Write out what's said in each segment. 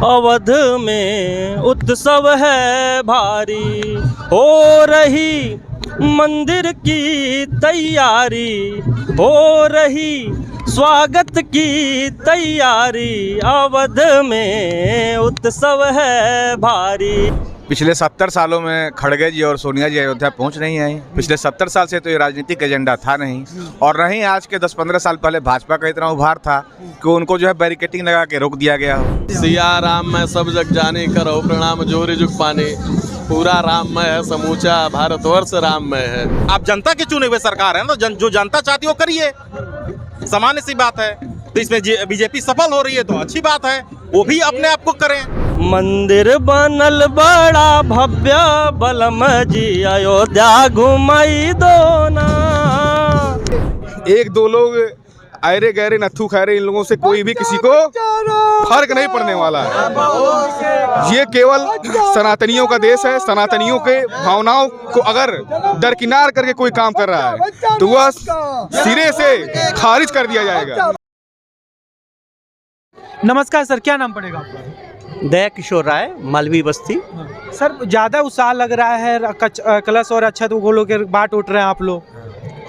अवध में उत्सव है भारी, हो रही मंदिर की तैयारी, हो रही स्वागत की तैयारी, अवध में उत्सव है भारी। पिछले 70 सालों में खड़गे जी और सोनिया जी अयोध्या पहुंच नहीं आई। पिछले 70 साल से तो ये राजनीतिक एजेंडा था नहीं, और नहीं आज के 10-15 साल पहले भाजपा का इतना उभार था कि उनको जो है बैरिकेटिंग लगा के रोक दिया गया हो। सिया राम मैं सब जग जाने, करो प्रणाम जोरी जुग पाने, पूरा राममय है समूचा भारतवर्ष राममय है। आप जनता के चुने हुए सरकार है ना, तो जो जनता चाहती हो करिए, सामान्य सी बात है। तो इसमें बीजेपी सफल हो रही है तो अच्छी बात है, वो भी अपने आप को करें। मंदिर बनल बड़ा भव्य, बलम जी अयोध्या घुमाई दो ना। एक दो लोग आयरे गहरे नत्थू खैरे, इन लोगों से कोई भी किसी को फर्क नहीं पड़ने वाला है। ये केवल सनातनियों का देश है। सनातनियों के भावनाओं को अगर दरकिनार करके कोई काम कर रहा है तो वह सिरे से खारिज कर दिया जाएगा। नमस्कार सर, क्या नाम पड़ेगा आपका? दया किशोर राय, मालवी बस्ती। सर ज़्यादा उत्साह लग रहा है, कलश और अक्षत गोलों के बाट उठ रहे हैं आप लोग,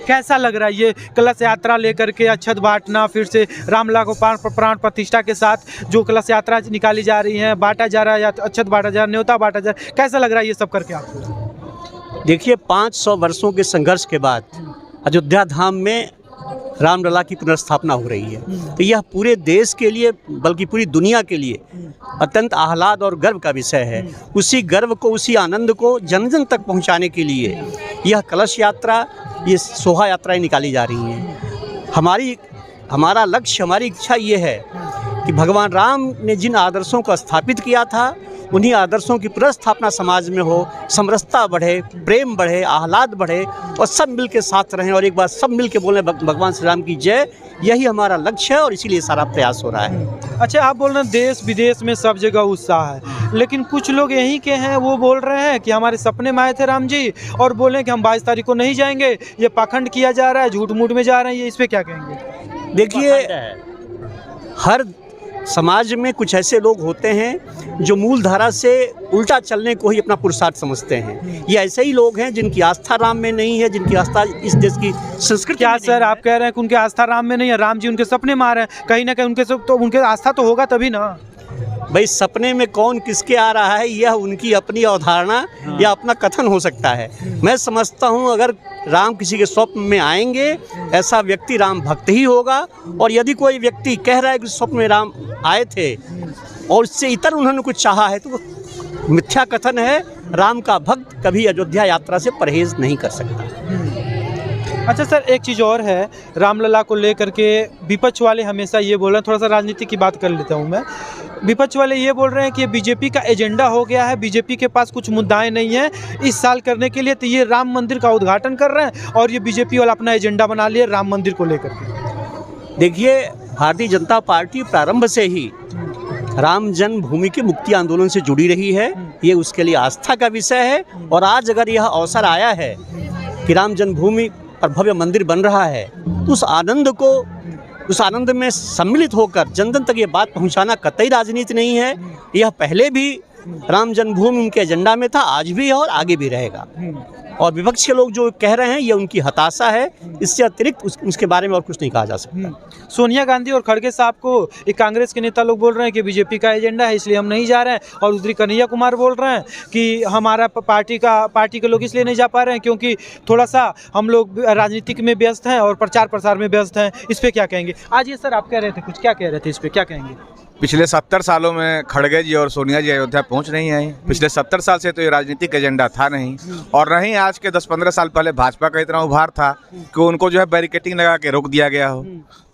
कैसा लग रहा है ये कलश यात्रा लेकर के अक्षत बांटना, फिर से रामलला को प्राण प्रतिष्ठा के साथ जो कलश यात्रा निकाली जा रही है, बांटा जा रहा है, अक्षत बांटा जा रहा है, न्योता बांटा जा रहा है, कैसा लग रहा है ये सब करके आपको? देखिए, 500 वर्षों के संघर्ष के बाद अयोध्या धाम में रामलला की पुनर्स्थापना हो रही है, तो यह पूरे देश के लिए बल्कि पूरी दुनिया के लिए अत्यंत आह्लाद और गर्व का विषय है। उसी गर्व को, उसी आनंद को जन जन तक पहुंचाने के लिए यह कलश यात्रा, ये शोभा यात्राएं निकाली जा रही हैं। हमारा लक्ष्य, हमारी इच्छा ये है कि भगवान राम ने जिन आदर्शों को स्थापित किया था, उन्हीं आदर्शों की पुनर्स्थापना समाज में हो, समरसता बढ़े, प्रेम बढ़े, आह्लाद बढ़े और सब मिल के साथ रहें, और एक बार सब मिल के बोलें भगवान श्री राम की जय। यही हमारा लक्ष्य है और इसीलिए सारा प्रयास हो रहा है। अच्छा, आप बोल रहे हैं देश विदेश में सब जगह उत्साह है, लेकिन कुछ लोग यहीं के हैं, वो बोल रहे हैं कि हमारे सपने में आए थे राम जी और बोले कि हम 22 तारीख को नहीं जाएंगे, ये पाखंड किया जा रहा है, झूठ मूठ में जा रहे हैं, ये इस पर क्या कहेंगे? देखिए, हर समाज में कुछ ऐसे लोग होते हैं जो मूल धारा से उल्टा चलने को ही अपना पुरुषार्थ समझते हैं। ये ऐसे ही लोग हैं जिनकी आस्था राम में नहीं है, जिनकी आस्था इस देश की संस्कृति। क्या सर आप कह रहे हैं कि उनकी आस्था राम में नहीं है, राम जी उनके सपने में आ रहे हैं, कहीं ना कहीं उनके सब तो उनके आस्था तो होगा तभी ना। भाई, सपने में कौन किसके आ रहा है यह उनकी अपनी अवधारणा या अपना कथन हो सकता है। मैं समझता हूँ अगर राम किसी के स्वप्न में आएंगे, ऐसा व्यक्ति राम भक्त ही होगा। और यदि कोई व्यक्ति कह रहा है कि स्वप्न में राम आए थे और उससे इतर उन्होंने कुछ चाहा है, तो मिथ्या कथन है। राम का भक्त कभी अयोध्या यात्रा से परहेज नहीं कर सकता। अच्छा सर, एक चीज़ और है, रामलला को लेकर के विपक्ष वाले हमेशा ये बोल रहे हैं, थोड़ा सा राजनीति की बात कर लेता हूँ मैं। विपक्ष वाले ये बोल रहे हैं कि ये बीजेपी का एजेंडा हो गया है, बीजेपी के पास कुछ मुद्दाएं नहीं हैं इस साल करने के लिए, तो ये राम मंदिर का उद्घाटन कर रहे हैं और ये बीजेपी वाला अपना एजेंडा बना लिए राम मंदिर को लेकर के। देखिए, भारतीय जनता पार्टी प्रारंभ से ही राम जन्मभूमि के मुक्ति आंदोलन से जुड़ी रही है। ये उसके लिए आस्था का विषय है, और आज अगर यह अवसर आया है कि राम जन्मभूमि पर भव्य मंदिर बन रहा है, तो उस आनंद में सम्मिलित होकर जन जन तक ये बात पहुंचाना कतई राजनीति नहीं है। यह पहले भी राम जन्मभूमि उनके एजेंडा में था, आज भी है और आगे भी रहेगा। और विपक्ष के लोग जो कह रहे हैं ये उनकी हताशा है, इससे अतिरिक्त उसके बारे में और कुछ नहीं कहा जा सकता। सोनिया गांधी और खड़गे साहब को एक कांग्रेस के नेता लोग बोल रहे हैं कि बीजेपी का एजेंडा है इसलिए हम नहीं जा रहे हैं, और दूसरी कन्हैया कुमार बोल रहे हैं कि हमारा पार्टी के लोग इसलिए नहीं जा पा रहे हैं क्योंकि थोड़ा सा हम लोग राजनीतिक में व्यस्त हैं और प्रचार प्रसार में व्यस्त हैं। इस पर क्या कहेंगे? आज ये सर आप कह रहे थे कुछ, क्या कह रहे थे, इस पर क्या कहेंगे? पिछले 70 सालों में खड़गे जी और सोनिया जी अयोध्या पहुंच नहीं आई। पिछले 70 साल से तो ये राजनीतिक एजेंडा था नहीं, और नहीं आज के 10-15 साल पहले भाजपा का इतना उभार था कि उनको जो है बैरिकेटिंग लगा के रोक दिया गया हो।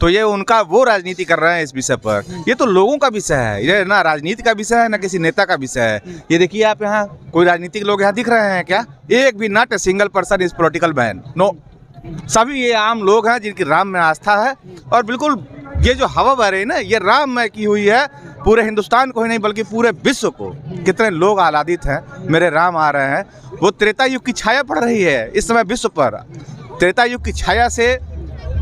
तो ये उनका वो राजनीति कर रहे हैं इस विषय पर। ये तो लोगों का विषय है, ये ना राजनीति का विषय है ना किसी नेता का विषय है। ये देखिए, आप यहाँ कोई राजनीतिक लोग यहाँ दिख रहे हैं क्या? एक भी, not a single person is political man, no. सभी ये आम लोग हैं जिनकी राम में आस्था है, और बिल्कुल ये जो हवा बह रही है ना, ये राममय की हुई है पूरे हिंदुस्तान को ही नहीं बल्कि पूरे विश्व को। कितने लोग आह्लादित हैं, मेरे राम आ रहे हैं। वो त्रेता युग की छाया पड़ रही है इस समय विश्व पर। त्रेता युग की छाया से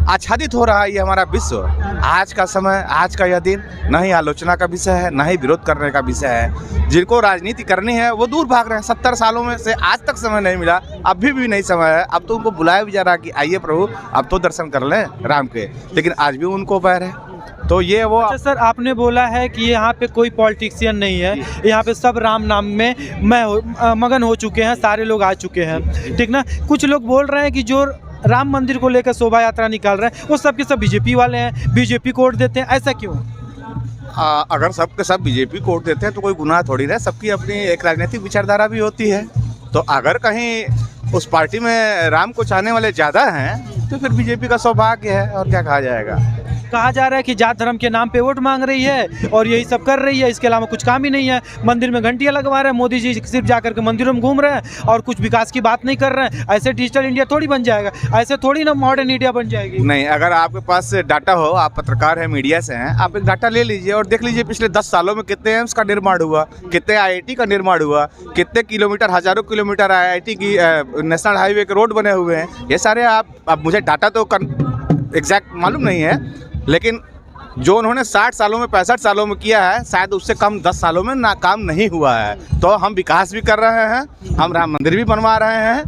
आच्छादित हो रहा है ये हमारा विश्व। आज का समय, आज का यह दिन न ही आलोचना का विषय है, न ही विरोध करने का विषय है। जिनको राजनीति करनी है वो दूर भाग रहे हैं। 70 सालों में से आज तक समय नहीं मिला, अभी भी नहीं समय है। अब तो उनको बुलाया भी जा रहा कि आइए प्रभु अब तो दर्शन कर लें राम के, लेकिन आज भी उनको बैर है। तो ये वो अच्छा सर, आपने बोला है कि यहाँ पे कोई पॉलिटिशियन नहीं है, यहाँ पे सब राम नाम में मगन हो चुके हैं, सारे लोग आ चुके हैं, ठीक ना। कुछ लोग बोल रहे हैं कि जो राम मंदिर को लेकर शोभा यात्रा निकाल रहे हैं वो सब के सब बीजेपी वाले हैं, बीजेपी को वोट देते हैं, ऐसा क्यों? अगर सब के सब बीजेपी को वोट देते हैं तो कोई गुनाह थोड़ी ना, सबकी अपनी एक राजनीतिक विचारधारा भी होती है। तो अगर कहीं उस पार्टी में राम को चाहने वाले ज़्यादा हैं तो फिर बीजेपी का सौभाग्य है, और क्या कहा जाएगा। कहा जा रहा है कि जात धर्म के नाम पे वोट मांग रही है और यही सब कर रही है, इसके अलावा कुछ काम ही नहीं है। मंदिर में घंटियां लगवा रहे हैं, मोदी जी सिर्फ जाकर के मंदिरों में घूम रहे हैं और कुछ विकास की बात नहीं कर रहे हैं। ऐसे डिजिटल इंडिया थोड़ी बन जाएगा, ऐसे थोड़ी ना मॉडर्न इंडिया बन जाएगी। नहीं, अगर आपके पास डाटा हो, आप पत्रकार हैं, मीडिया से हैं, आप एक डाटा ले लीजिए और देख लीजिए पिछले 10 सालों में कितने एम्स का निर्माण हुआ, कितने IIT का निर्माण हुआ, कितने किलोमीटर, हजारों किलोमीटर IIT की नेशनल हाईवे के रोड बने हुए हैं। ये सारे अब मुझे डाटा तो एग्जैक्ट मालूम नहीं है, लेकिन जो उन्होंने 60 सालों में, 65 सालों में किया है, शायद उससे कम 10 सालों में ना काम नहीं हुआ है। तो हम विकास भी कर रहे हैं, हम राम मंदिर भी बनवा रहे हैं,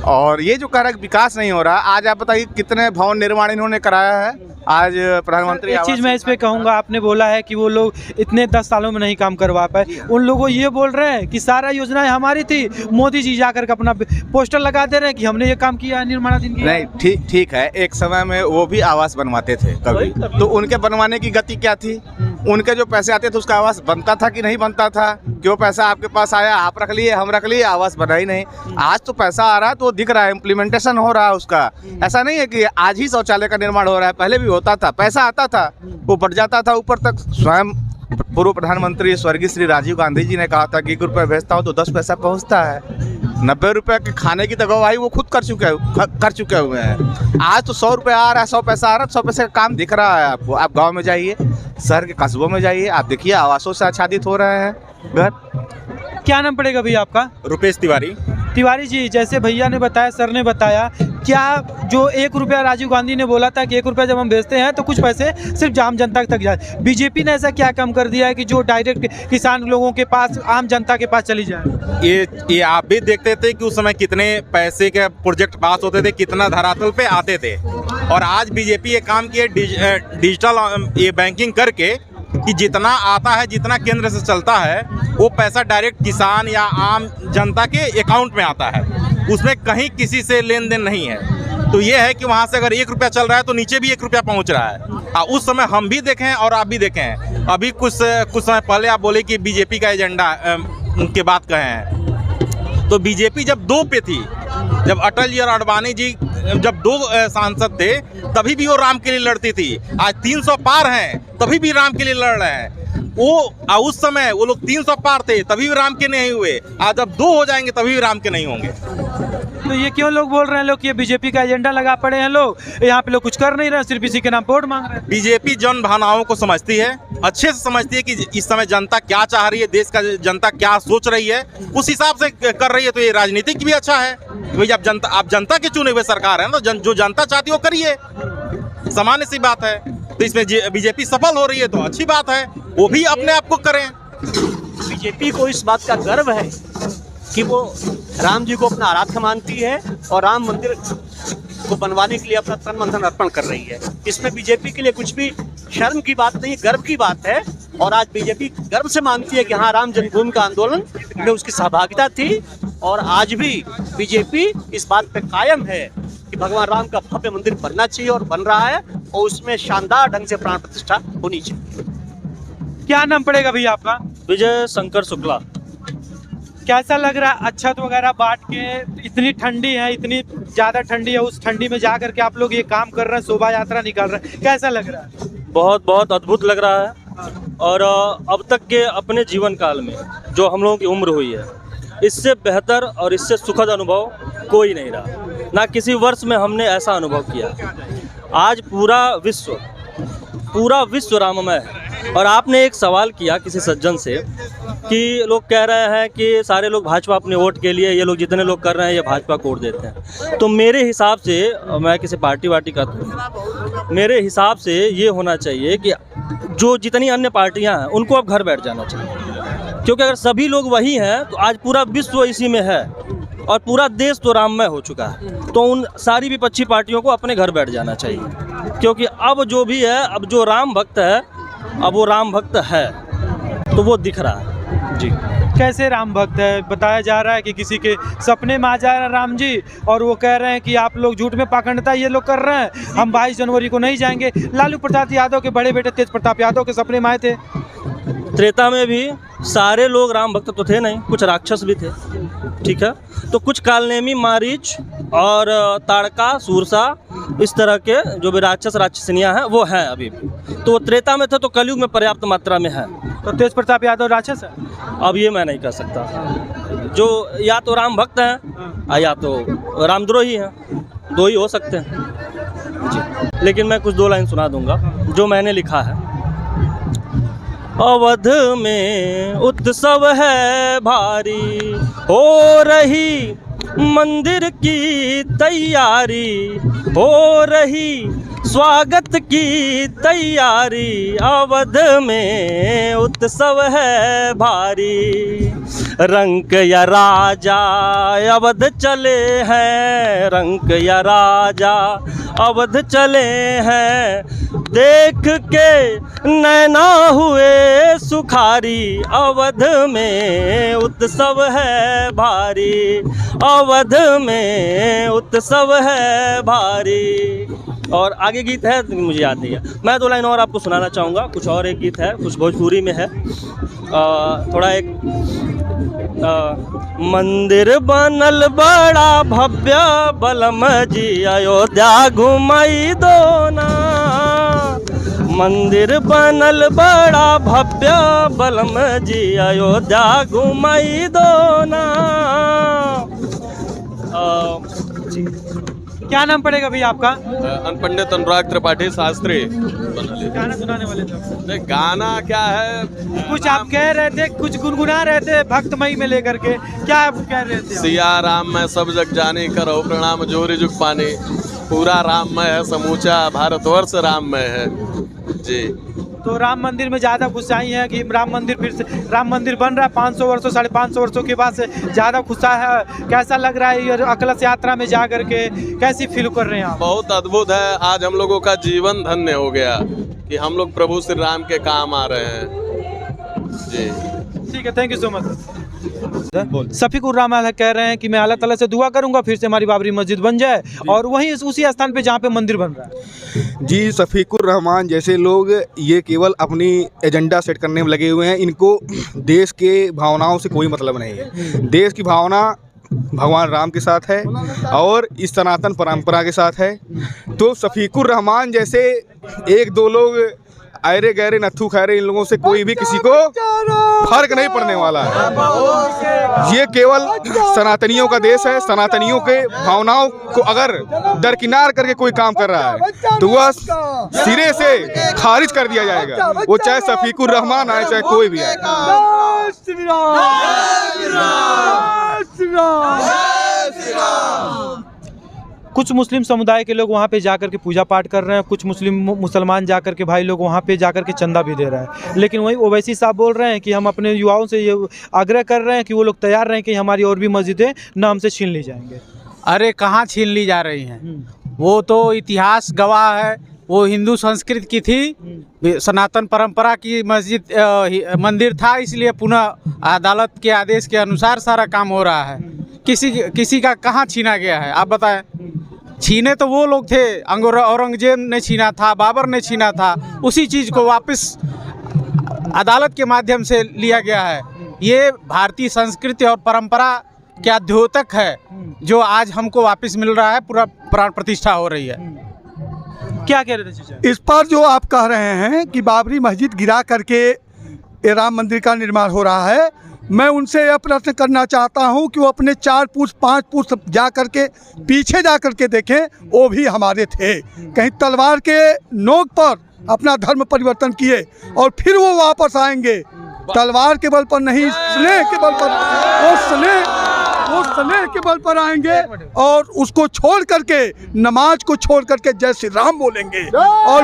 और ये जो कह रहा है विकास नहीं हो रहा, आज आप बताइए कितने भवन निर्माण इन्होंने कराया है। आज प्रधानमंत्री एक चीज़ मैं इस पे कहूँगा, आपने बोला है कि वो लोग इतने 10 सालों में नहीं काम करवा पाए, उन लोगों ये बोल रहे हैं कि सारा योजनाएं हमारी थी, मोदी जी जाकर के अपना पोस्टर लगा दे रहे हैं कि हमने ये काम किया है, निर्माणाधीन किया। नहीं, ठीक है, एक समय में वो भी आवास बनवाते थे कभी, तो उनके बनवाने की गति क्या थी? उनके जो पैसे आते थे उसका आवास बनता था कि नहीं बनता था? कि वो पैसा आपके पास आया, आप रख लिए, हम रख लिए, आवास बना ही नहीं। आज तो पैसा आ रहा है तो दिख रहा है, इम्प्लीमेंटेशन हो रहा है उसका। ऐसा नहीं है कि आज ही शौचालय का निर्माण हो रहा है, पहले भी होता था, पैसा आता था, वो बढ़ जाता था ऊपर तक। स्वयं पूर्व प्रधानमंत्री स्वर्गीय श्री राजीव गांधी जी ने कहा था कि 1 रुपया भेजता हूँ तो 10 पैसा पहुँचता है। 90 रुपये के खाने की तो गवाही वो खुद कर चुके हुए हैं। आज तो 100 रुपये आ रहा है, 100 पैसा आ रहा है, 100 पैसे का काम दिख रहा है आपको। आप गांव में जाइए, शहर के कस्बों में जाइए, आप देखिए आवासों से आच्छादित हो रहे हैं घर। क्या नाम पड़ेगा भैया आपका? रुपेश तिवारी। तिवारी जी, जैसे भैया ने बताया, सर ने बताया, क्या जो 1 रुपया राजीव गांधी ने बोला था कि 1 रुपया जब हम भेजते हैं तो कुछ पैसे सिर्फ आम जनता तक जाए, बीजेपी ने ऐसा क्या काम कर दिया है कि जो डायरेक्ट किसान लोगों के पास, आम जनता के पास चली जाए? ये आप भी देखते थे कि उस समय कितने पैसे के प्रोजेक्ट पास होते थे, कितना धरातल पे आते थे। और आज बीजेपी ये काम किए डिजिटल ये बैंकिंग करके कि जितना आता है, जितना केंद्र से चलता है, वो पैसा डायरेक्ट किसान या आम जनता के अकाउंट में आता है, उसमें कहीं किसी से लेन देन नहीं है। तो ये है कि वहाँ से अगर 1 रुपया चल रहा है तो नीचे भी 1 रुपया पहुँच रहा है। उस समय हम भी देखें और आप भी देखें। अभी कुछ समय पहले आप बोले कि बीजेपी का एजेंडा के बात कहे हैं, तो बीजेपी जब 2 पे थी, जब अटल जी और अडवाणी जी जब 2 सांसद थे, तभी भी वो राम के लिए लड़ती थी। आज 300 पार हैं, तभी भी राम के लिए लड़ रहे हैं। वो उस समय वो लोग 300 पार थे, तभी भी राम के नहीं हुए। आज जब 2 हो जाएंगे तभी भी राम के नहीं होंगे। तो ये क्यों लोग बोल रहे हैं लोग कि ये बीजेपी का एजेंडा लगा पड़े हैं, लोग यहाँ पे लोग कुछ कर नहीं रहे, सिर्फ इसी के नाम पे वोट मांग रहे हैं? बीजेपी जन भावनाओं को समझती है, अच्छे से समझती है कि इस समय जनता क्या चाह रही है, देश का जनता क्या सोच रही है, उस हिसाब से कर रही है। तो ये राजनीतिक भी अच्छा है भाई, आप जनता के चुने हुए सरकार है ना, जो जनता चाहती है वो करिए, सामान्य सी बात है। तो इसमें बीजेपी सफल हो रही है तो अच्छी बात है, वो भी अपने आप को करें। बीजेपी को इस बात का गर्व है कि वो राम जी को अपना आराध्य मानती है और राम मंदिर को बनवाने के लिए अपना तन मन धन अर्पण कर रही है। इसमें बीजेपी के लिए कुछ भी शर्म की बात नहीं, गर्व की बात है। और आज बीजेपी गर्व से मानती है कि हाँ, राम जन्मभूमि का आंदोलन में उसकी सहभागिता थी, और आज भी बीजेपी इस बात पे कायम है कि भगवान राम का भव्य मंदिर बनना चाहिए और बन रहा है, और उसमें शानदार ढंग से प्राण प्रतिष्ठा होनी चाहिए। क्या नाम पड़ेगा भैया आपका? विजय शंकर शुक्ला। कैसा लग रहा है अक्षत वगैरह बांट के? इतनी ठंडी है, इतनी ज़्यादा ठंडी है, उस ठंडी में जा करके आप लोग ये काम कर रहे हैं, शोभा यात्रा निकाल रहे हैं, कैसा लग रहा है? बहुत बहुत अद्भुत लग रहा है। और अब तक के अपने जीवन काल में जो हम लोगों की उम्र हुई है, इससे बेहतर और इससे सुखद अनुभव कोई नहीं रहा। ना किसी वर्ष में हमने ऐसा अनुभव किया। आज पूरा विश्व राममय है। और आपने एक सवाल किया किसी सज्जन से कि लोग कह रहे हैं कि सारे लोग भाजपा अपने वोट के लिए, ये लोग जितने लोग कर रहे हैं ये भाजपा को वोट देते हैं। तो मेरे हिसाब से, मैं किसी पार्टी वार्टी का तो, मेरे हिसाब से ये होना चाहिए कि जो जितनी अन्य पार्टियां हैं उनको अब घर बैठ जाना चाहिए, क्योंकि अगर सभी लोग वही हैं तो आज पूरा विश्व इसी में है और पूरा देश तो राममय हो चुका है। तो उन सारी विपक्षी पार्टियों को अपने घर बैठ जाना चाहिए, क्योंकि अब जो भी है, अब जो राम भक्त है, अब वो राम भक्त है तो वो दिख रहा है जी। कैसे राम भक्त है? बताया जा रहा है कि किसी के सपने में आ जा रहा है राम जी, और वो कह रहे हैं कि आप लोग झूठ में पाखंडता ये लोग कर रहे हैं, हम 22 जनवरी को नहीं जाएंगे। लालू प्रसाद यादव के बड़े बेटे तेज प्रताप यादव के सपने में आए थे। त्रेता में भी सारे लोग राम भक्त तो थे नहीं, कुछ राक्षस भी थे, ठीक है। तो कुछ कालनेमी, मारीच और ताड़का, सूरसा, इस तरह के जो भी राक्षस राक्षसनियाँ हैं वो हैं अभी भी। तो वो त्रेता में थे तो कलयुग में पर्याप्त मात्रा में है। तो तेज प्रताप यादव राक्षस है? अब ये मैं नहीं कह सकता, जो या तो राम भक्त हैं या तो रामद्रोही हैं, दो ही हो सकते हैं जी। लेकिन मैं कुछ 2 लाइन सुना दूंगा जो मैंने लिखा है। अवध में उत्सव है भारी, हो रही मंदिर की तैयारी, हो रही स्वागत की तैयारी। अवध में उत्सव है भारी, रंक या राजा अवध चले हैं, रंक या राजा अवध चले हैं। देख के नैना हुए सुखारी, अवध में उत्सव है भारी, अवध में उत्सव है भारी। और आगे गीत है मुझे याद नहीं है, मैं 2 लाइन और आपको सुनाना चाहूँगा। कुछ और एक गीत है, कुछ भोजपुरी में है, थोड़ा एक मंदिर बनल बड़ा भव्य, बलम जी अयोध्या घुमाई दो ना। मंदिर बनल बड़ा भव्य, बलम जी अयोध्या घुमाई दो ना। क्या नाम पड़ेगा भैया आपका? पंडित अनुराग त्रिपाठी शास्त्री। गाना सुनाने वाले थे। गाना क्या है? कुछ आप कह रहे थे, कुछ गुनगुना रहे थे भक्तमई में लेकर के, क्या आप कह रहे थे? सिया राम मैं सब जग जाने, करो प्रणाम जोरी जुग पाने। पूरा राममय है, समूचा भारतवर्ष राममय है जी। तो राम मंदिर में ज़्यादा खुशाई है कि राम मंदिर फिर से राम मंदिर बन रहा है 500 वर्षों 550 वर्षों के बाद से ज़्यादा खुशा है। कैसा लग रहा है ये अकलश यात्रा में जा करके, कैसी फील कर रहे हैं आप? बहुत अद्भुत है। आज हम लोगों का जीवन धन्य हो गया कि हम लोग प्रभु श्री राम के काम आ रहे हैं जी। ठीक है, thank you so much. Shafiqur Rahman कह रहे हैं कि मैं अल्लाह ताला से दुआ करूंगा फिर से हमारी बाबरी मस्जिद बन जाए, और वहीं उसी स्थान पे जहाँ पे मंदिर बन रहा है। जी, शफीकुर रहमान जैसे लोग ये केवल अपनी एजेंडा सेट करने में लगे हुए हैं, इनको देश के भावनाओं से कोई मतलब नहीं है। देश की भावना भगवान राम के साथ है और इस सनातन परंपरा के साथ है। तो शफीकुर रहमान जैसे 1-2 लोग आयरे गहरे नत्थू खैरे, इन लोगों से कोई भी किसी को फर्क नहीं पड़ने वाला है। ये केवल सनातनियों का देश है। सनातनियों के भावनाओं को अगर दरकिनार करके कोई काम कर रहा है तो वह सिरे से खारिज कर दिया जाएगा, वो चाहे शफीकुर रहमान आए चाहे कोई भी आए। कुछ मुस्लिम समुदाय के लोग वहाँ पे जाकर के पूजा पाठ कर रहे हैं, कुछ मुसलमान जाकर के भाई लोग वहाँ पे जाकर के चंदा भी दे रहे हैं। लेकिन वही ओवैसी साहब बोल रहे हैं कि हम अपने युवाओं से ये आग्रह कर रहे हैं कि वो लोग तैयार रहें कि हमारी और भी मस्जिदें नाम से छीन ली जाएंगे। अरे कहाँ छीन ली जा रही हैं, वो तो इतिहास गवाह है। वो हिंदू संस्कृति की थी, सनातन परंपरा की मस्जिद मंदिर था, इसलिए पुनः अदालत के आदेश के अनुसार सारा काम हो रहा है। किसी का कहाँ छीना गया है आप बताएं? छीने तो वो लोग थे, औरंगजेब ने छीना था, बाबर ने छीना था, उसी चीज़ को वापस अदालत के माध्यम से लिया गया है। ये भारतीय संस्कृति और परंपरा क्या द्योतक है जो आज हमको वापस मिल रहा है, पूरा प्राण प्रतिष्ठा हो रही है। क्या कह रहे थे चाचा? इस पर जो आप कह रहे हैं कि बाबरी मस्जिद गिरा करके ये राम मंदिर का निर्माण हो रहा है, मैं उनसे यह प्रश्न करना चाहता हूं कि वो अपने 4 पुरुष 5 पुरुष जा करके पीछे जा करके देखें, वो भी हमारे थे। कहीं तलवार के नोक पर अपना धर्म परिवर्तन किए और फिर वो वापस आएंगे, तलवार के बल पर नहीं, स्नेह के बल पर। वो स्नेह के बल पर आएंगे और उसको छोड़ करके, नमाज को छोड़ करके जय श्री राम बोलेंगे, और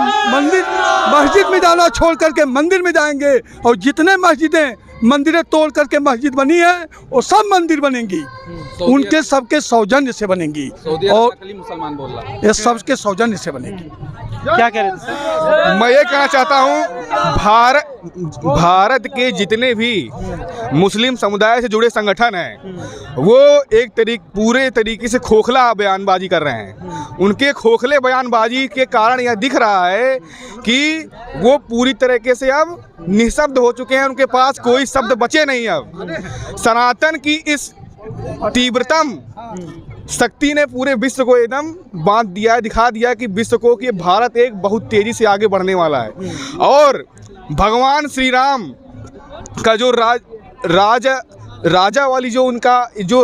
मस्जिद में जाना छोड़ करके मंदिर में जाएंगे, और जितने मस्जिदें मंदिरें तोड़ करके मस्जिद बनी है वो सब मंदिर बनेंगी, उनके सबके सौजन्य से बनेंगी, और मुसलमान बोल रहा ये सबके सौजन्य से बनेगी। क्या कह रहे थे? मैं ये कहना चाहता हूँ, भारत के जितने भी मुस्लिम समुदाय से जुड़े संगठन हैं वो पूरे तरीके से खोखला बयानबाजी कर रहे हैं। उनके खोखले बयानबाजी के कारण यह दिख रहा है कि वो पूरी तरीके से अब निःशब्द हो चुके हैं, उनके पास कोई शब्द बचे नहीं। अब सनातन की इस तीव्रतम शक्ति ने पूरे विश्व को एकदम बांध दिया है, दिखा दिया कि विश्व को कि भारत एक बहुत तेजी से आगे बढ़ने वाला है, और भगवान श्री राम का जो राजा वाली जो उनका जो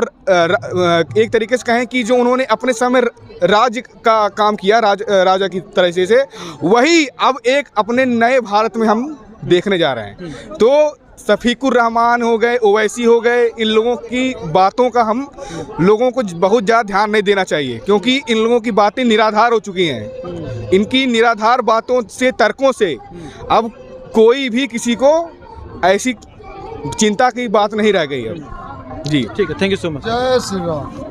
एक तरीके से कहें कि जो उन्होंने अपने समय राज्य का काम किया, राजा की तरह से वही अब एक अपने नए भारत में हम देखने जा रहे हैं। तो शफीकुर रहमान हो गए, ओवैसी हो गए, इन लोगों की बातों का हम लोगों को बहुत ज़्यादा ध्यान नहीं देना चाहिए, क्योंकि इन लोगों की बातें निराधार हो चुकी हैं। इनकी निराधार बातों से, तर्कों से अब कोई भी किसी को ऐसी चिंता की बात नहीं रह गई अब। जी ठीक है, थैंक यू सो मच। जय श्री राम।